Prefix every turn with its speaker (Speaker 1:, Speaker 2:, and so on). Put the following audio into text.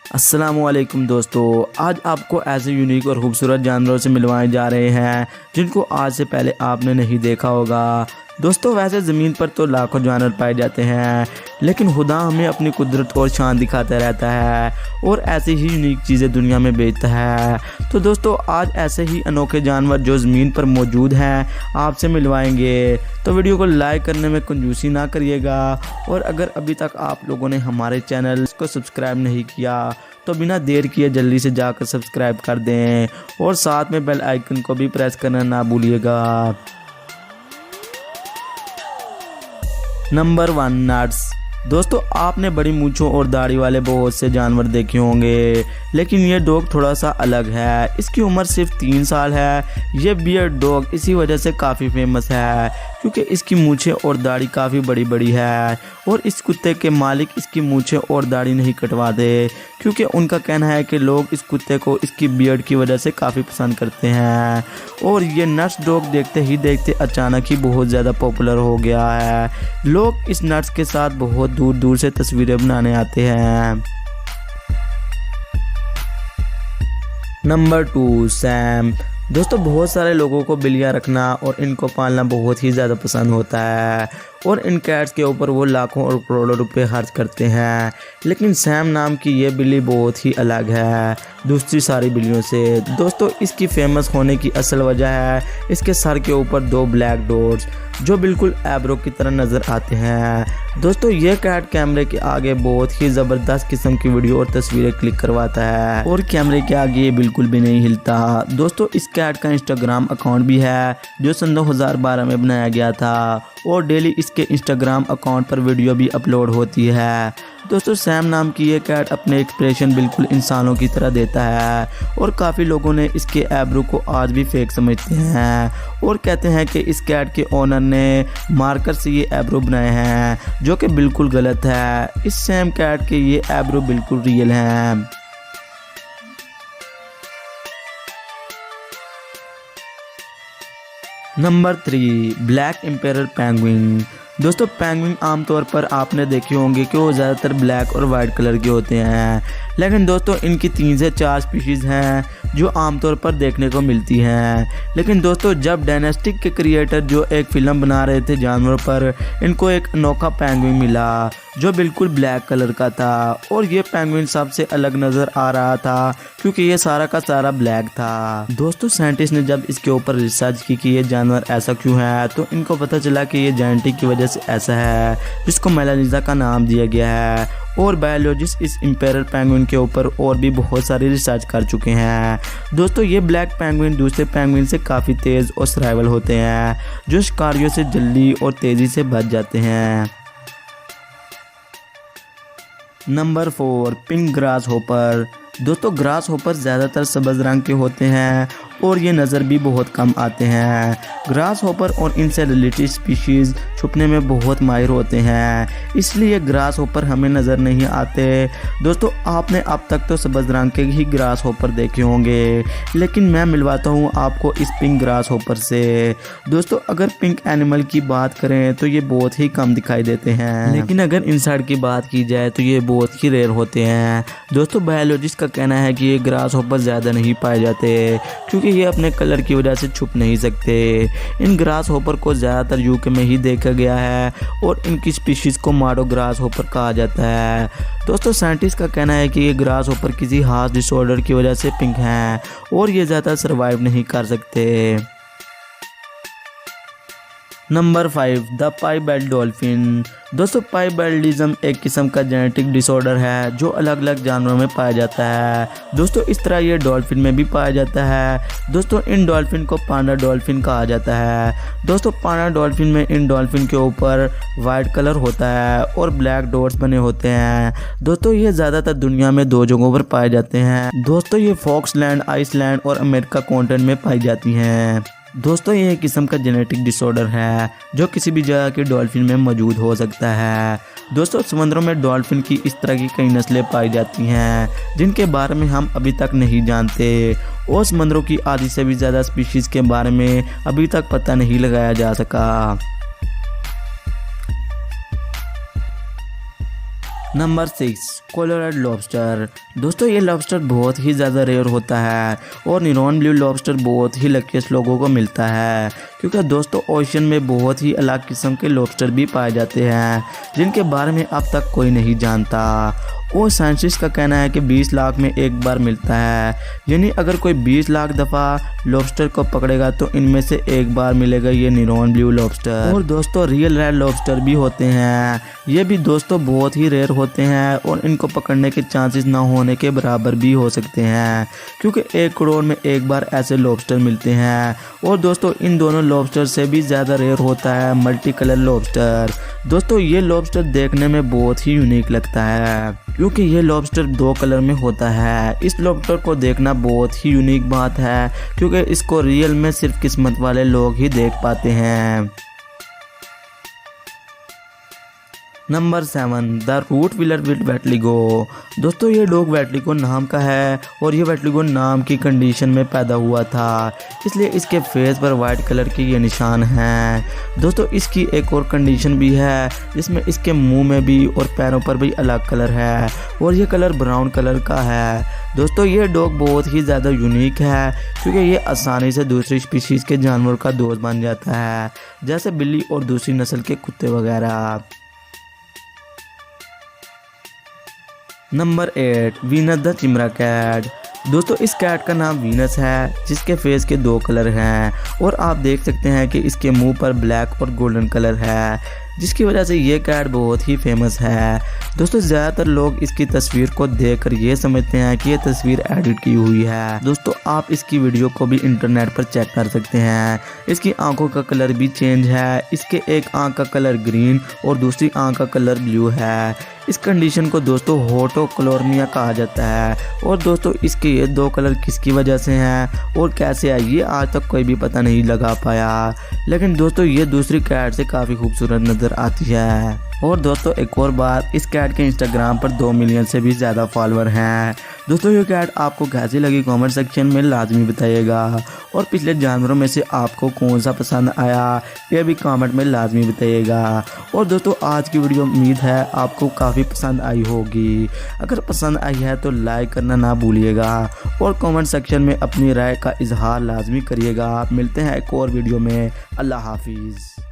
Speaker 1: अस्सलामुअलैकुम दोस्तों, आज आपको ऐसे यूनिक और खूबसूरत जानवरों से मिलवाए जा रहे हैं जिनको आज से पहले आपने नहीं देखा होगा। दोस्तों, वैसे ज़मीन पर तो लाखों जानवर पाए जाते हैं, लेकिन खुदा हमें अपनी कुदरत और शान दिखाता रहता है और ऐसी ही यूनिक चीज़ें दुनिया में भेजता है। तो दोस्तों, आज ऐसे ही अनोखे जानवर जो ज़मीन पर मौजूद हैं आपसे मिलवाएंगे। तो वीडियो को लाइक करने में कंजूसी ना करिएगा, और अगर अभी तक आप लोगों ने हमारे चैनल को सब्सक्राइब नहीं किया तो बिना देर किए जल्दी से जाकर सब्सक्राइब कर दें और साथ में बेल आइकन को भी प्रेस करना ना भूलिएगा। Number 1, nuts. दोस्तों, आपने बड़ी मूंछों और दाढ़ी वाले बहुत से जानवर देखे होंगे, लेकिन ये डॉग थोड़ा सा अलग है। इसकी उम्र सिर्फ 3 साल है। ये बियर्ड डॉग इसी वजह से काफ़ी फेमस है क्योंकि इसकी मूंछें और दाढ़ी काफ़ी बड़ी बड़ी है, और इस कुत्ते के मालिक इसकी मूंछें और दाढ़ी नहीं कटवाते क्योंकि उनका कहना है कि लोग इस कुत्ते को इसकी बियर्ड की वजह से काफ़ी पसंद करते हैं। और ये नट्स डॉग देखते ही देखते अचानक ही बहुत ज़्यादा पॉपुलर हो गया है। लोग इस नट्स के साथ बहुत दूर दूर से तस्वीरें बनाने आते हैं। Number 2, Sam. दोस्तों, बहुत सारे लोगों को बिल्लियाँ रखना और इनको पालना बहुत ही ज़्यादा पसंद होता है, और इन कैट्स के ऊपर वो लाखों और करोड़ों रुपए खर्च करते हैं। लेकिन सैम नाम की ये बिल्ली बहुत ही अलग है दूसरी सारी बिल्लियों से। दोस्तों, इसकी फेमस होने की असल वजह है इसके सर के ऊपर 2 ब्लैक डॉट्स जो बिल्कुल एब्रो की तरह नज़र आते हैं। दोस्तों, ये कैट कैमरे के आगे बहुत ही ज़बरदस्त किस्म की वीडियो और तस्वीरें क्लिक करवाता है, और कैमरे के आगे ये बिल्कुल भी नहीं हिलता। दोस्तों, इस कैट का इंस्टाग्राम अकाउंट भी है जो सन 2012 में बनाया गया था, और डेली इसके इंस्टाग्राम अकाउंट पर वीडियो भी अपलोड होती है। दोस्तों, सैम नाम की ये कैट अपने एक्सप्रेशन बिल्कुल इंसानों की तरह देता है, और काफ़ी लोगों ने इसके एब्रो को आज भी फेक समझते हैं और कहते हैं कि इस कैट के ओनर ने मार्कर से ये एब्रो बनाए हैं, जो कि बिल्कुल गलत है। इस सैम कैट के ये एब्रो बिल्कुल रियल हैं। Number 3, black emperor penguin. दोस्तों, पेंगुइन आमतौर पर आपने देखे होंगे कि वो ज़्यादातर ब्लैक और वाइट कलर के होते हैं, लेकिन दोस्तों इनकी 3 से 4 स्पीशीज़ हैं जो आमतौर पर देखने को मिलती हैं। लेकिन दोस्तों, जब डायनेस्टिक के क्रिएटर जो एक फ़िल्म बना रहे थे जानवरों पर, इनको एक अनोखा पेंगुइन मिला जो बिल्कुल ब्लैक कलर का था, और ये पेंगुइन सबसे अलग नज़र आ रहा था क्योंकि ये सारा का सारा ब्लैक था। दोस्तों, साइंटिस्ट ने जब इसके ऊपर रिसर्च की कि ये जानवर ऐसा क्यों है, तो इनको पता चला कि ये जेनेटिक की वजह से ऐसा है, जिसको मेलानिज़ा का नाम दिया गया है। और बायोलॉजिस्ट इस एम्पेरर पेंगुइन के ऊपर और भी बहुत सारी रिसर्च कर चुके हैं। दोस्तों, ये ब्लैक पेंगुइन दूसरे पेंगुइन से काफ़ी तेज़ और सर्वाइवल होते हैं, जो शिकारियों से जल्दी और तेज़ी से बच जाते हैं। Number 4, pink grass hopper. दोस्तों, ग्रास हॉपर ज़्यादातर सब्ज़ रंग के होते हैं और ये नज़र भी बहुत कम आते हैं। ग्रास हॉपर और इनसे रिलेटेड स्पीशीज़ छुपने में बहुत माहिर होते हैं, इसलिए ग्रास हॉपर हमें नज़र नहीं आते। दोस्तों, आपने अब तक तो सब्ज़ रंग के ही ग्रास हॉपर देखे होंगे, लेकिन मैं मिलवाता हूँ आपको इस पिंक ग्रास हॉपर से। दोस्तों, अगर पिंक एनिमल की बात करें तो ये बहुत ही कम दिखाई देते हैं, लेकिन अगर इंसाइड की बात की जाए तो ये बहुत ही रेयर होते हैं। दोस्तों, बायोलॉजिस्ट का कहना है कि ये ग्रास हॉपर ज़्यादा नहीं पाए जाते क्योंकि ये अपने कलर की वजह से छुप नहीं सकते। इन ग्रास हॉपर को ज़्यादातर यूके में ही देखा गया है, और इनकी स्पीशीज़ को माडो ग्रास हॉपर कहा जाता है। दोस्तों, साइंटिस्ट का कहना है कि ये ग्रास हॉपर किसी खास डिसऑर्डर की वजह से पिंक हैं और ये ज़्यादा सर्वाइव नहीं कर सकते। Number 5, the piebald dolphin. दोस्तों, पाई-बेल्टिज्म एक किस्म का जेनेटिक डिसऑर्डर है जो अलग अलग जानवरों में पाया जाता है। दोस्तों, इस तरह ये डॉल्फिन में भी पाया जाता है। दोस्तों, इन डॉल्फिन को पांडा डॉल्फिन कहा जाता है। दोस्तों, पांडा डॉल्फिन में इन डॉल्फिन के ऊपर वाइट कलर होता है और ब्लैक डॉट्स बने होते हैं। दोस्तों, ये ज़्यादातर दुनिया में 2 जगहों पर पाए जाते हैं। दोस्तों, ये फॉक्सलैंड, आइसलैंड और अमेरिका कॉन्टिनेंट में पाई जाती हैं। दोस्तों, ये एक किस्म का जेनेटिक डिसऑर्डर है जो किसी भी जगह के डॉल्फिन में मौजूद हो सकता है। दोस्तों, समुद्रों में डॉल्फिन की इस तरह की कई नस्लें पाई जाती हैं जिनके बारे में हम अभी तक नहीं जानते, और समुद्रों की आधी से भी ज़्यादा स्पीशीज़ के बारे में अभी तक पता नहीं लगाया जा सका। Number 6 Colorado lobster. दोस्तों ये लॉबस्टर बहुत ही ज़्यादा रेयर होता है और नीरॉन ब्लू लॉबस्टर बहुत ही लकीस्ट लोगों को मिलता है, क्योंकि दोस्तों ओशन में बहुत ही अलग किस्म के लॉबस्टर भी पाए जाते हैं जिनके बारे में अब तक कोई नहीं जानता। और साइंटिस्ट का कहना है कि 20 लाख में एक बार मिलता है, यानी अगर कोई 20 लाख दफ़ा लॉबस्टर को पकड़ेगा तो इनमें से एक बार मिलेगा ये नीरॉन ब्लू लॉबस्टर। और दोस्तों रियल रेड लॉबस्टर भी होते हैं, ये भी दोस्तों बहुत ही रेयर होते हैं और इनको पकड़ने के चांसेस ना होने के बराबर भी हो सकते हैं, क्योंकि 1 करोड़ में एक बार ऐसे लॉबस्टर मिलते हैं। और दोस्तों इन दोनों लॉबस्टर से भी ज़्यादा रेयर होता है मल्टी कलर लॉबस्टर। दोस्तों ये लॉबस्टर देखने में बहुत ही यूनिक लगता है, क्योंकि ये लॉबस्टर 2 कलर में होता है। इस लॉबस्टर को देखना बहुत ही यूनिक बात है, क्योंकि इसको रियल में सिर्फ किस्मत वाले लोग ही देख पाते हैं। Number 7 the Rottweiler with vitiligo. दोस्तों ये डॉग वेटलिगो नाम का है और ये वेटलिगो नाम की कंडीशन में पैदा हुआ था, इसलिए इसके फेस पर वाइट कलर के ये निशान हैं। दोस्तों इसकी एक और कंडीशन भी है जिसमें इसके मुंह में भी और पैरों पर भी अलग कलर है और ये कलर ब्राउन कलर का है। दोस्तों ये डॉग बहुत ही ज़्यादा यूनिक है, क्योंकि ये आसानी से दूसरी स्पीशीज़ के जानवर का दोस्त बन जाता है, जैसे बिल्ली और दूसरी नस्ल के कुत्ते वगैरह। Number 8 Venus the chimera cat. दोस्तों इस कैट का नाम वीनस है, जिसके फेस के 2 कलर हैं और आप देख सकते हैं कि इसके मुंह पर ब्लैक और गोल्डन कलर है, जिसकी वजह से ये कैट बहुत ही फेमस है। दोस्तों ज़्यादातर लोग इसकी तस्वीर को देखकर ये समझते हैं कि ये तस्वीर एडिट की हुई है। दोस्तों आप इसकी वीडियो को भी इंटरनेट पर चेक कर सकते हैं। इसकी आंखों का कलर भी चेंज है, इसके एक आंख का कलर ग्रीन और दूसरी आंख का कलर ब्लू है। इस कंडीशन को दोस्तों होटोक्लोर्मिया कहा जाता है। और दोस्तों इसके ये 2 कलर किसकी वजह से हैं और कैसे आए ये आज तक कोई भी पता नहीं लगा पाया, लेकिन दोस्तों ये दूसरी कैट से काफ़ी खूबसूरत नज़र आती है। और दोस्तों एक और बात, इस कैट के इंस्टाग्राम पर 2 मिलियन से भी ज़्यादा फॉलोअर हैं। दोस्तों ये कैट आपको कैसी लगी कमेंट सेक्शन में लाजमी बताइएगा, और पिछले जानवरों में से आपको कौन सा पसंद आया ये भी कमेंट में लाजमी बताइएगा। और दोस्तों आज की वीडियो उम्मीद है आपको काफ़ी पसंद आई होगी। अगर पसंद आई है तो लाइक करना ना भूलिएगा और कमेंट सेक्शन में अपनी राय का इजहार लाजमी करिएगा। मिलते हैं एक और वीडियो में। अल्लाह हाफिज़।